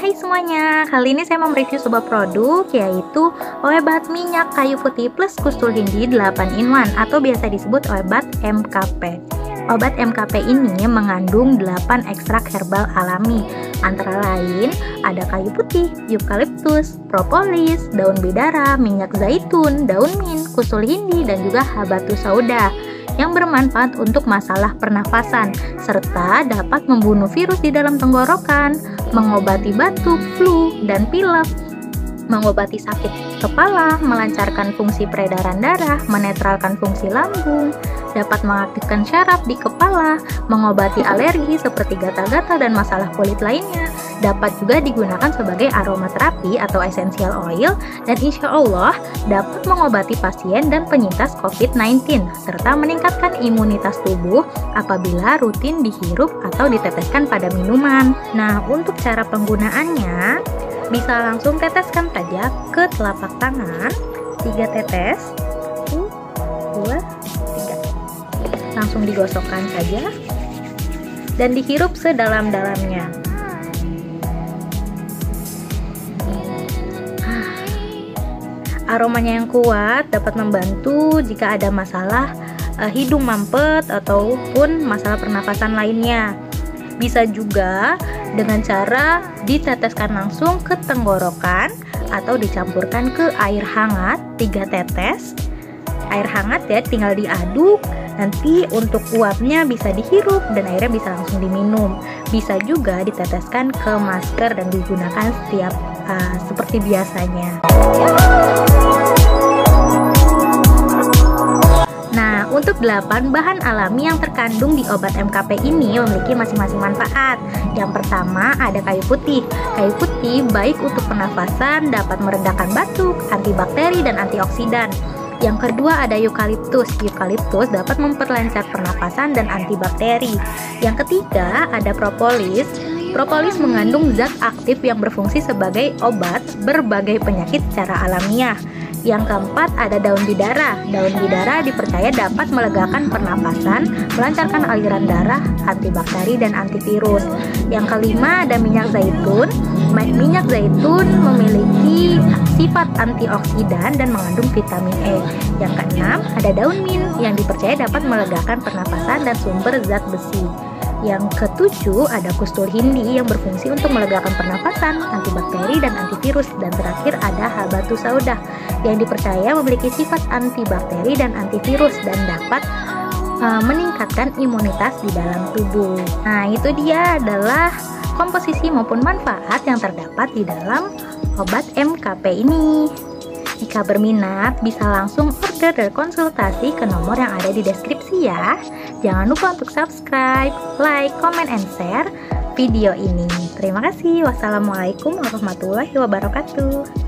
Hai semuanya, kali ini saya mau mereview sebuah produk yaitu obat minyak kayu putih plus kustul hindi 8-in-1 atau biasa disebut obat MKP. Obat MKP ini mengandung 8 ekstrak herbal alami, antara lain ada kayu putih, eukaliptus, propolis, daun bidara, minyak zaitun, daun mint, kustul hindi, dan juga habatus sauda yang bermanfaat untuk masalah pernafasan serta dapat membunuh virus di dalam tenggorokan, mengobati batuk, flu, dan pilek, mengobati sakit kepala, melancarkan fungsi peredaran darah, menetralkan fungsi lambung, dapat mengaktifkan syaraf di kepala, mengobati alergi seperti gatal-gatal dan masalah kulit lainnya, dapat juga digunakan sebagai aromaterapi atau essential oil, dan insya Allah dapat mengobati pasien dan penyintas COVID-19 serta meningkatkan imunitas tubuh apabila rutin dihirup atau diteteskan pada minuman. Nah, untuk cara penggunaannya bisa langsung teteskan saja ke telapak tangan, 3 tetes, 1, 2, 3. Langsung digosokkan saja dan dihirup sedalam-dalamnya. Aromanya yang kuat dapat membantu jika ada masalah hidung mampet ataupun masalah pernapasan lainnya. Bisa juga dengan cara diteteskan langsung ke tenggorokan atau dicampurkan ke air hangat 3 tetes. Air hangat ya, tinggal diaduk. Nanti untuk uapnya bisa dihirup dan airnya bisa langsung diminum. Bisa juga diteteskan ke masker dan digunakan setiap seperti biasanya. Nah, untuk 8 bahan alami yang terkandung di obat MKP ini memiliki masing-masing manfaat. Yang pertama ada kayu putih. Kayu putih baik untuk pernafasan, dapat meredakan batuk, antibakteri dan antioksidan. Yang kedua ada eukaliptus. Eukaliptus dapat memperlancar pernapasan dan antibakteri. Yang ketiga ada propolis. Propolis mengandung zat aktif yang berfungsi sebagai obat berbagai penyakit secara alamiah. Yang keempat ada daun bidara. Daun bidara dipercaya dapat melegakan pernapasan, melancarkan aliran darah, antibakteri dan antivirus. Yang kelima ada minyak zaitun. Minyak zaitun memiliki sifat antioksidan dan mengandung vitamin E. Yang keenam ada daun mint yang dipercaya dapat melegakan pernapasan dan sumber zat besi. Yang ketujuh ada kustul hindi yang berfungsi untuk melegakan pernapasan, antibakteri dan antivirus. Dan terakhir ada habatus sauda yang dipercaya memiliki sifat antibakteri dan antivirus dan dapat meningkatkan imunitas di dalam tubuh. Nah, itu dia adalah komposisi maupun manfaat yang terdapat di dalam obat MKP ini. Jika berminat, bisa langsung order dan konsultasi ke nomor yang ada di deskripsi ya. Jangan lupa untuk subscribe, like, comment, and share video ini. Terima kasih. Wassalamualaikum warahmatullahi wabarakatuh.